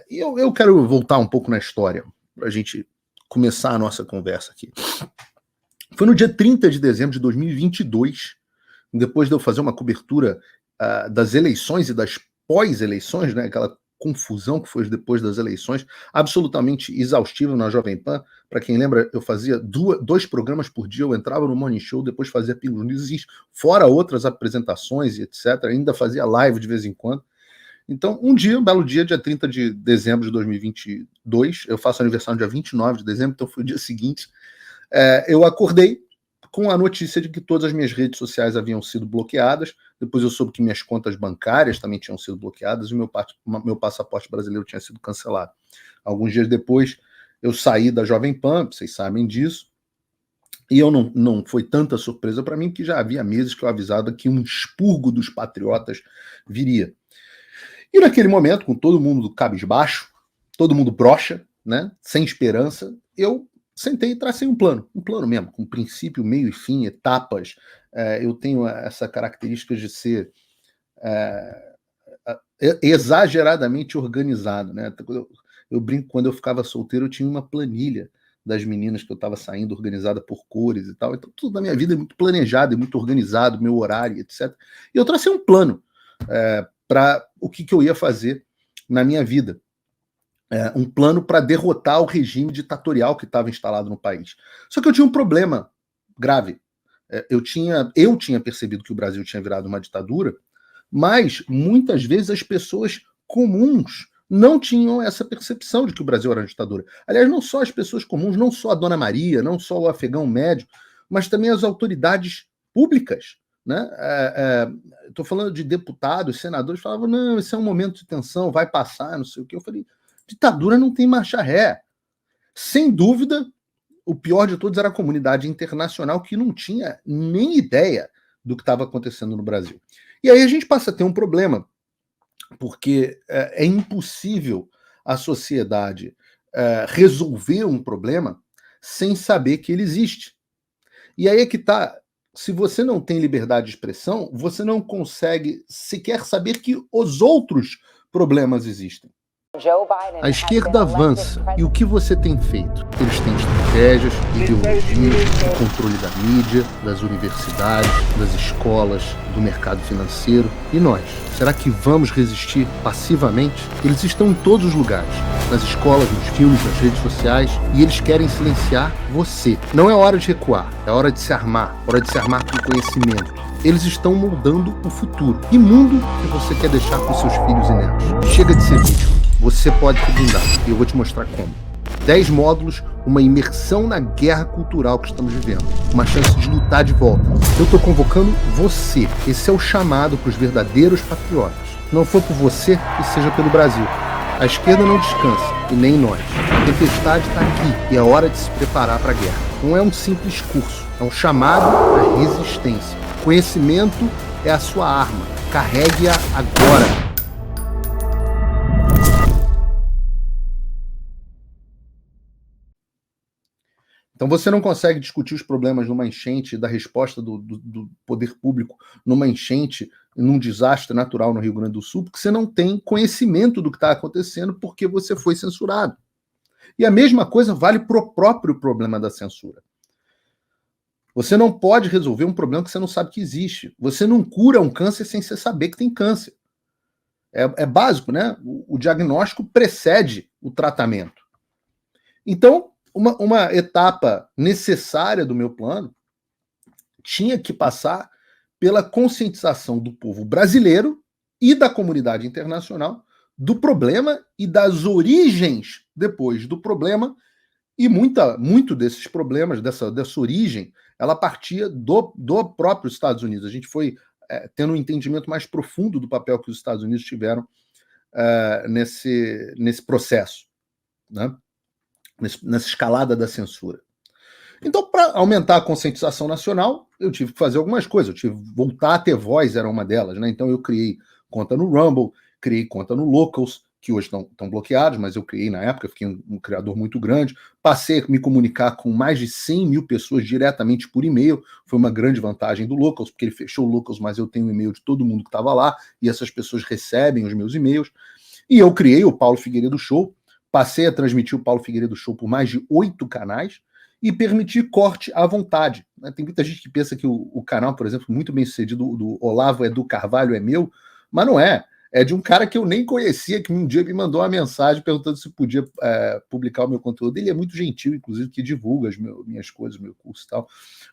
eu quero voltar um pouco na história, para a gente começar a nossa conversa aqui. Foi no dia 30 de dezembro de 2022, depois de eu fazer uma cobertura das eleições e das pós-eleições, né, aquela confusão que foi depois das eleições, absolutamente exaustiva na Jovem Pan. Para quem lembra, eu fazia 2 programas por dia, eu entrava no Morning Show, depois fazia Pingos News, fora outras apresentações e etc. Ainda fazia live de vez em quando. Então, um belo dia, dia 30 de dezembro de 2022, eu faço aniversário no dia 29 de dezembro, então foi o dia seguinte, eu acordei com a notícia de que todas as minhas redes sociais haviam sido bloqueadas. Depois eu soube que minhas contas bancárias também tinham sido bloqueadas e meu passaporte brasileiro tinha sido cancelado. Alguns dias depois, eu saí da Jovem Pan, vocês sabem disso, e eu não foi tanta surpresa para mim, porque já havia meses que eu avisava que um expurgo dos patriotas viria. E naquele momento, com todo mundo cabisbaixo, todo mundo broxa, né, sem esperança, eu sentei e tracei um plano mesmo, com princípio, meio e fim, etapas. Eu tenho essa característica de ser exageradamente organizado, né? Eu brinco, quando eu ficava solteiro, eu tinha uma planilha das meninas que eu estava saindo, organizada por cores e tal. Então, tudo na minha vida é muito planejado, é muito organizado, meu horário, etc. E eu tracei um plano para o que eu ia fazer na minha vida. Um plano para derrotar o regime ditatorial que estava instalado no país. Só que eu tinha um problema grave. Eu tinha percebido que o Brasil tinha virado uma ditadura, mas muitas vezes as pessoas comuns não tinham essa percepção de que o Brasil era uma ditadura. Aliás, não só as pessoas comuns, não só a Dona Maria, não só o afegão médio, mas também as autoridades públicas, né? Estou falando de deputados, senadores, falavam, não, esse é um momento de tensão, vai passar, não sei o quê. Eu falei, ditadura não tem marcha ré. Sem dúvida, o pior de todos era a comunidade internacional, que não tinha nem ideia do que estava acontecendo no Brasil. E aí a gente passa a ter um problema, porque é impossível a sociedade resolver um problema sem saber que ele existe. E aí é que está. Se você não tem liberdade de expressão, você não consegue sequer saber que os outros problemas existem. A esquerda avança. E o que você tem feito? Eles têm estratégias, ideologias, o controle da mídia, das universidades, das escolas, do mercado financeiro. E nós? Será que vamos resistir passivamente? Eles estão em todos os lugares. Nas escolas, nos filmes, nas redes sociais. E eles querem silenciar você. Não é hora de recuar. É hora de se armar. É hora de se armar com conhecimento. Eles estão moldando o futuro. Que mundo que você quer deixar para os seus filhos e netos? Chega de ser vítima. Você pode se blindar, e eu vou te mostrar como. 10 módulos, uma imersão na guerra cultural que estamos vivendo. Uma chance de lutar de volta. Eu estou convocando você. Esse é o chamado para os verdadeiros patriotas. Não for por você, que seja pelo Brasil. A esquerda não descansa, e nem nós. A tempestade está aqui, e é hora de se preparar para a guerra. Não é um simples curso, é um chamado à resistência. Conhecimento é a sua arma. Carregue-a agora. Então você não consegue discutir os problemas numa enchente, da resposta do poder público numa enchente, num desastre natural no Rio Grande do Sul, porque você não tem conhecimento do que está acontecendo, porque você foi censurado. E a mesma coisa vale para o próprio problema da censura. Você não pode resolver um problema que você não sabe que existe. Você não cura um câncer sem você saber que tem câncer. É básico, né? O diagnóstico precede o tratamento. Então, uma etapa necessária do meu plano tinha que passar pela conscientização do povo brasileiro e da comunidade internacional do problema e das origens depois do problema, e muito desses problemas, dessa origem, ela partia do próprio Estados Unidos. A gente foi tendo um entendimento mais profundo do papel que os Estados Unidos tiveram nesse processo, né? Nessa escalada da censura. Então, para aumentar a conscientização nacional, eu tive que fazer algumas coisas. Eu tive que voltar a ter voz, era uma delas, né? Então eu criei conta no Rumble, criei conta no Locals, que hoje estão bloqueados, mas eu criei na época, fiquei um criador muito grande. Passei a me comunicar com mais de 100 mil pessoas diretamente por e-mail. Foi uma grande vantagem do Locals, porque ele fechou o Locals, mas eu tenho o e-mail de todo mundo que estava lá, e essas pessoas recebem os meus e-mails. E eu criei o Paulo Figueiredo Show, passei a transmitir o Paulo Figueiredo Show por mais de 8 canais e permiti corte à vontade. Tem muita gente que pensa que o canal, por exemplo, muito bem sucedido do Olavo Edu Carvalho é meu, mas não é. É de um cara que eu nem conhecia, que um dia me mandou uma mensagem perguntando se podia publicar o meu conteúdo. Ele é muito gentil, inclusive, que divulga minhas coisas, meu curso e tal.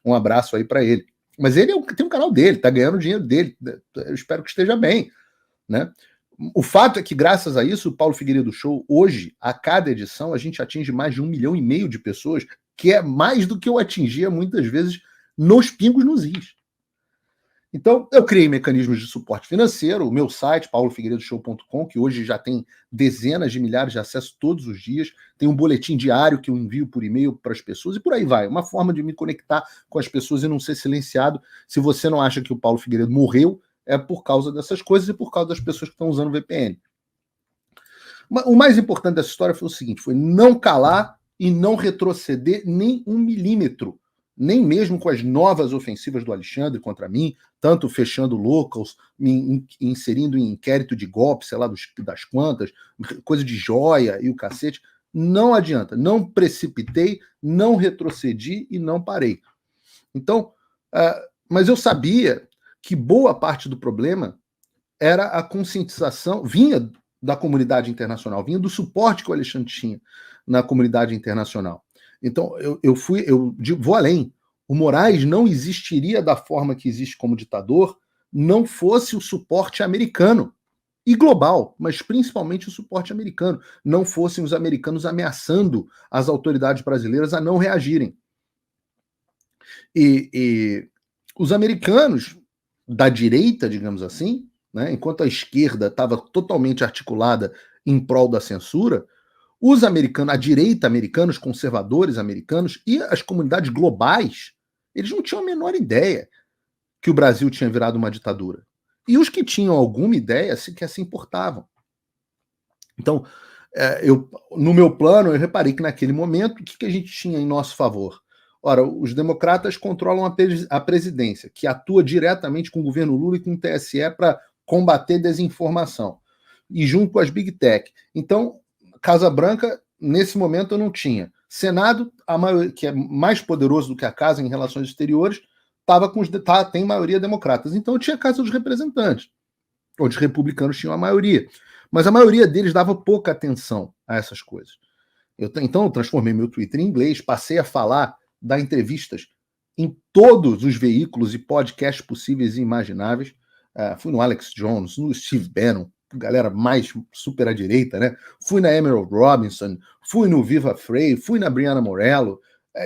Um abraço aí para ele. Mas ele tem um canal dele, tá ganhando dinheiro dele. Eu espero que esteja bem, né? O fato é que, graças a isso, o Paulo Figueiredo Show, hoje, a cada edição, a gente atinge mais de 1,5 milhão de pessoas, que é mais do que eu atingia, muitas vezes, nos pingos nos is. Então, eu criei mecanismos de suporte financeiro, o meu site, paulofigueiredoshow.com, que hoje já tem dezenas de milhares de acessos todos os dias, tem um boletim diário que eu envio por e-mail para as pessoas, e por aí vai. Uma forma de me conectar com as pessoas e não ser silenciado. Se você não acha que o Paulo Figueiredo morreu, é por causa dessas coisas e por causa das pessoas que estão usando VPN. O mais importante dessa história foi o seguinte, foi não calar e não retroceder nem 1 milímetro, nem mesmo com as novas ofensivas do Alexandre contra mim, tanto fechando locals, me inserindo em inquérito de golpe, sei lá, das quantas, coisa de joia e o cacete. Não adianta, não precipitei, não retrocedi e não parei. Então, mas eu sabia que boa parte do problema era a conscientização, vinha da comunidade internacional, vinha do suporte que o Alexandre tinha na comunidade internacional. Então, eu vou além. O Moraes não existiria da forma que existe como ditador, não fosse o suporte americano e global, mas principalmente o suporte americano, não fossem os americanos ameaçando as autoridades brasileiras a não reagirem. E os americanos da direita, digamos assim, né, enquanto a esquerda estava totalmente articulada em prol da censura, os americanos, a direita americana, os conservadores americanos e as comunidades globais, eles não tinham a menor ideia que o Brasil tinha virado uma ditadura. E os que tinham alguma ideia sequer se importavam. Então, no meu plano, eu reparei que naquele momento, o que a gente tinha em nosso favor? Ora, os democratas controlam a presidência, que atua diretamente com o governo Lula e com o TSE para combater desinformação. E junto com as Big Tech. Então, Casa Branca, nesse momento, eu não tinha. Senado, que é mais poderoso do que a Casa em relações exteriores, tem maioria democratas. Então, eu tinha a Casa dos Representantes, onde os republicanos tinham a maioria. Mas a maioria deles dava pouca atenção a essas coisas. Então, eu transformei meu Twitter em inglês, passei a falar, dar entrevistas em todos os veículos e podcasts possíveis e imagináveis. Fui no Alex Jones, no Steve Bannon, galera mais super à direita, né? Fui na Emerald Robinson, fui no Viva Frei, fui na Brianna Morello,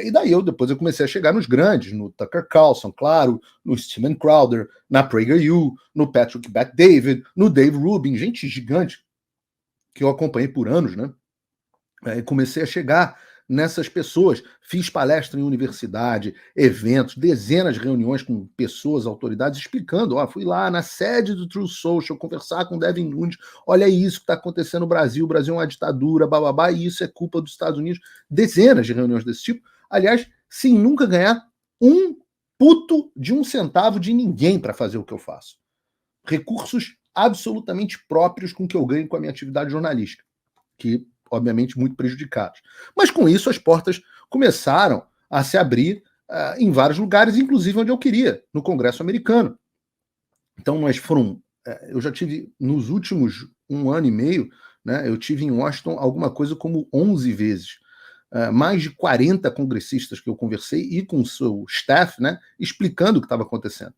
e daí depois eu comecei a chegar nos grandes, no Tucker Carlson, claro, no Steven Crowder, na PragerU, no Patrick Bet-David, no Dave Rubin, gente gigante que eu acompanhei por anos, né? E comecei a chegar nessas pessoas. Fiz palestra em universidade, eventos, dezenas de reuniões com pessoas, autoridades, explicando. Fui lá na sede do True Social conversar com Devin Nunes. Olha isso que está acontecendo no Brasil. O Brasil é uma ditadura, bababá, e isso é culpa dos Estados Unidos. Dezenas de reuniões desse tipo. Aliás, sem nunca ganhar um puto de um centavo de ninguém para fazer o que eu faço. Recursos absolutamente próprios com que eu ganho com a minha atividade jornalística, que obviamente muito prejudicados. Mas com isso as portas começaram a se abrir em vários lugares, inclusive onde eu queria, no Congresso americano. Então eu já tive nos últimos 1 ano e meio, né, eu tive em Washington alguma coisa como 11 vezes. Mais de 40 congressistas que eu conversei e com o seu staff, né, explicando o que estava acontecendo.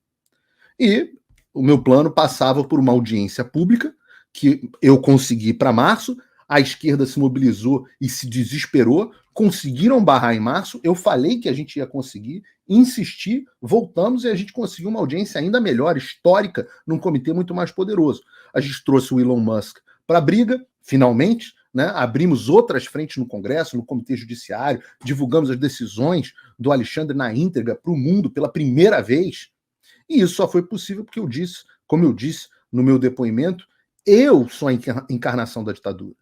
E o meu plano passava por uma audiência pública, que eu consegui para março, a esquerda se mobilizou e se desesperou, conseguiram barrar em março, eu falei que a gente ia conseguir, insisti, voltamos e a gente conseguiu uma audiência ainda melhor, histórica, num comitê muito mais poderoso. A gente trouxe o Elon Musk para a briga, finalmente, né? Abrimos outras frentes no Congresso, no Comitê Judiciário, divulgamos as decisões do Alexandre na íntegra para o mundo pela primeira vez. E isso só foi possível porque como eu disse no meu depoimento, eu sou a encarnação da ditadura.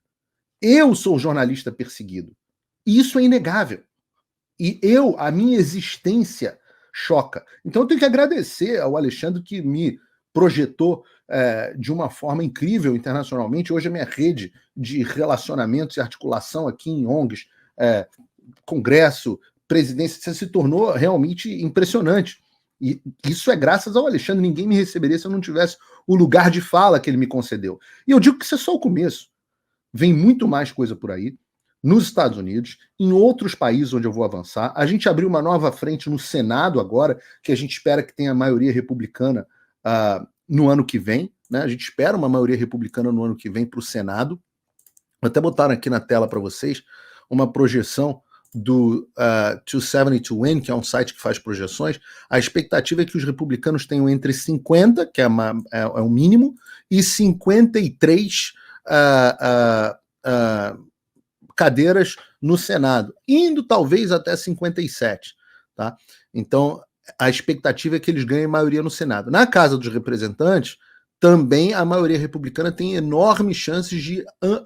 Eu sou o jornalista perseguido. E isso é inegável. E a minha existência choca. Então eu tenho que agradecer ao Alexandre que me projetou de uma forma incrível internacionalmente. Hoje a minha rede de relacionamentos e articulação aqui em ONGs, Congresso, presidência, se tornou realmente impressionante. E isso é graças ao Alexandre. Ninguém me receberia se eu não tivesse o lugar de fala que ele me concedeu. E eu digo que isso é só o começo. Vem muito mais coisa por aí, nos Estados Unidos, em outros países onde eu vou avançar. A gente abriu uma nova frente no Senado agora, que a gente espera que tenha maioria republicana no ano que vem, né? A gente espera uma maioria republicana no ano que vem para o Senado. Vou até botar aqui na tela para vocês uma projeção do 270 to Win, que é um site que faz projeções. A expectativa é que os republicanos tenham entre 50, que é o mínimo, e 53 cadeiras no Senado, indo talvez até 57, tá? Então, a expectativa é que eles ganhem maioria no Senado. Na Casa dos Representantes, também a maioria republicana tem enormes chances de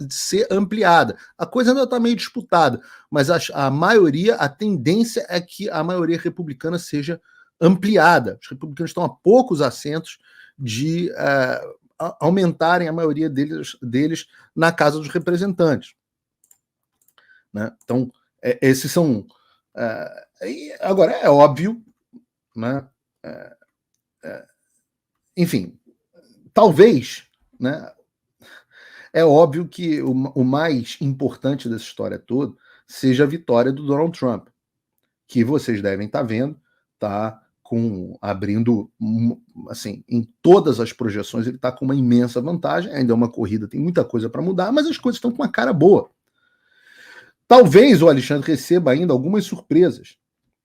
ser ampliada. A coisa ainda está meio disputada, mas a maioria, a tendência é que a maioria republicana seja ampliada. Os republicanos estão a poucos assentos de aumentarem a maioria deles na Casa dos Representantes. Né? Então, esses são... agora, é óbvio, né? Enfim, talvez, né? É óbvio que o mais importante dessa história toda seja a vitória do Donald Trump, que vocês devem estar vendo, tá abrindo, assim, em todas as projeções, ele está com uma imensa vantagem. Ainda é uma corrida, tem muita coisa para mudar, mas as coisas estão com uma cara boa. Talvez o Alexandre receba ainda algumas surpresas,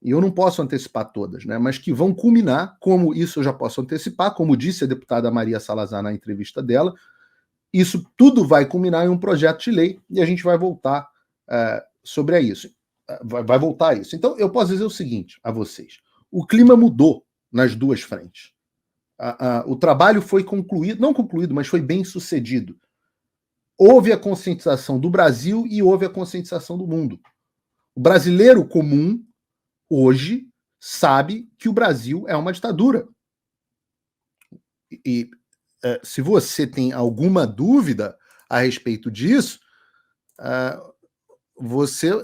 e eu não posso antecipar todas, né? Mas que vão culminar, como isso eu já posso antecipar, como disse a deputada Maria Salazar na entrevista dela, isso tudo vai culminar em um projeto de lei, e a gente vai voltar sobre isso. Vai voltar a isso. Então, eu posso dizer o seguinte a vocês: o clima mudou nas duas frentes. O trabalho foi concluído, não concluído, mas foi bem sucedido. Houve a conscientização do Brasil e houve a conscientização do mundo. O brasileiro comum, hoje, sabe que o Brasil é uma ditadura. E se você tem alguma dúvida a respeito disso,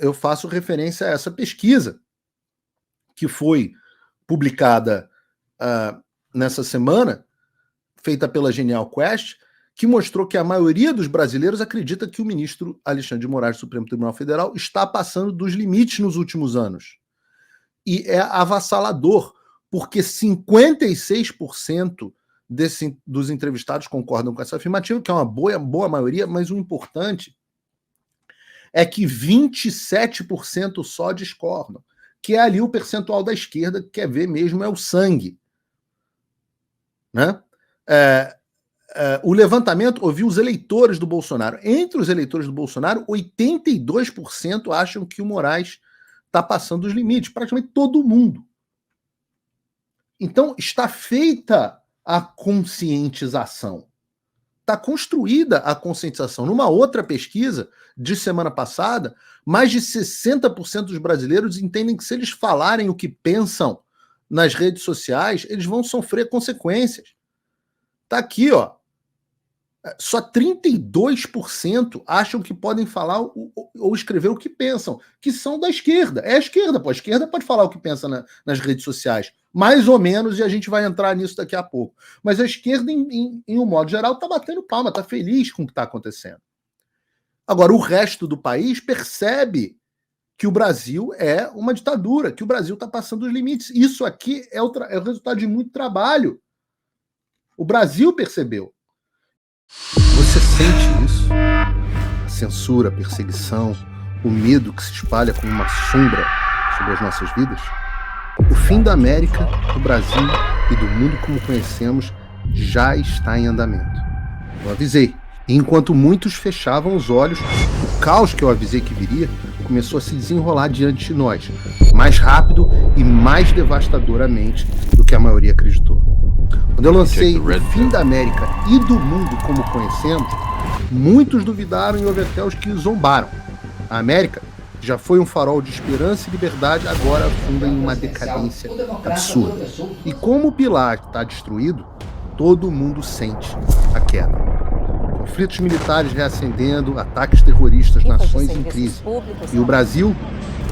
eu faço referência a essa pesquisa que foi publicada nessa semana, feita pela Genial Quest, que mostrou que a maioria dos brasileiros acredita que o ministro Alexandre de Moraes do Supremo Tribunal Federal está passando dos limites nos últimos anos. E é avassalador, porque 56% dos entrevistados concordam com essa afirmativa, que é uma boa maioria, mas o importante é que 27% só discordam, que é ali o percentual da esquerda que quer ver mesmo é o sangue. Né? O levantamento ouviu os eleitores do Bolsonaro. Entre os eleitores do Bolsonaro, 82% acham que o Moraes está passando dos limites, praticamente todo mundo. Então, está feita a conscientização. Está construída a conscientização. Numa outra pesquisa de semana passada, mais de 60% dos brasileiros entendem que se eles falarem o que pensam nas redes sociais, eles vão sofrer consequências. Está aqui, ó. Só 32% acham que podem falar ou escrever o que pensam, que são da esquerda. É a esquerda, pô. A esquerda pode falar o que pensa nas redes sociais, mais ou menos, e a gente vai entrar nisso daqui a pouco. Mas a esquerda, em um modo geral, está batendo palma, está feliz com o que está acontecendo. Agora, o resto do país percebe que o Brasil é uma ditadura, que o Brasil está passando os limites. Isso aqui é o resultado de muito trabalho. O Brasil percebeu. Você sente isso? A censura, a perseguição, o medo que se espalha como uma sombra sobre as nossas vidas? O fim da América, do Brasil e do mundo como conhecemos já está em andamento. Eu avisei. E enquanto muitos fechavam os olhos, o caos que eu avisei que viria começou a se desenrolar diante de nós, mais rápido e mais devastadoramente do que a maioria acreditou. Quando eu lancei o fim da América e do mundo como conhecemos, muitos duvidaram e houve até os que zombaram. A América já foi um farol de esperança e liberdade, agora afunda em uma decadência absurda. E como o pilar está destruído, todo mundo sente a queda. Conflitos militares reacendendo, ataques terroristas, nações em crise. E o Brasil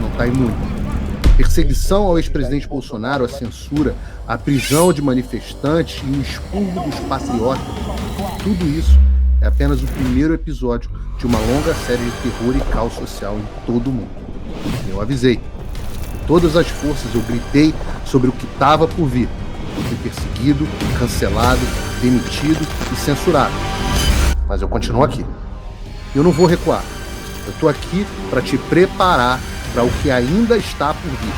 não está imune. Perseguição ao ex-presidente Bolsonaro, a censura, a prisão de manifestantes e o expurgo dos patriotas. Tudo isso é apenas o primeiro episódio de uma longa série de terror e caos social em todo o mundo. Eu avisei. Com todas as forças eu gritei sobre o que estava por vir. Eu fui perseguido, cancelado, demitido e censurado. Mas eu continuo aqui. Eu não vou recuar. Eu estou aqui para te preparar para o que ainda está por vir.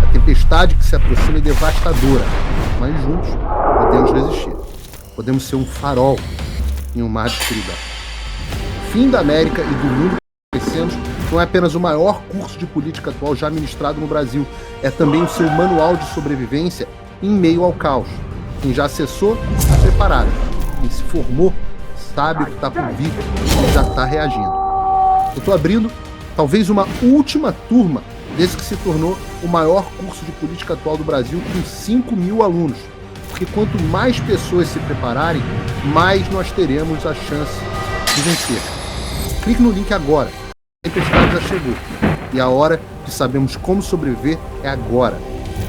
A tempestade que se aproxima é devastadora, mas juntos podemos resistir. Podemos ser um farol em um mar de escuridão. O fim da América e do mundo que conhecemos não é apenas o maior curso de política atual já ministrado no Brasil, é também o seu manual de sobrevivência em meio ao caos. Quem já acessou, está preparado. Quem se formou, sabe o que está por vir e já está reagindo. Eu estou abrindo talvez uma última turma desse que se tornou o maior curso de política atual do Brasil, com 5.000 alunos. Porque quanto mais pessoas se prepararem, mais nós teremos a chance de vencer. Clique no link agora. A tempestade já chegou. E a hora de sabermos como sobreviver é agora.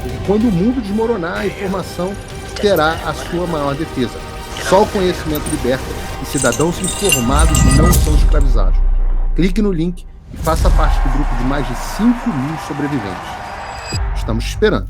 Porque quando o mundo desmoronar, a informação terá a sua maior defesa. Só o conhecimento liberta e cidadãos informados não são escravizados. Clique no link e faça parte do grupo de mais de 5.000 sobreviventes. Estamos te esperando.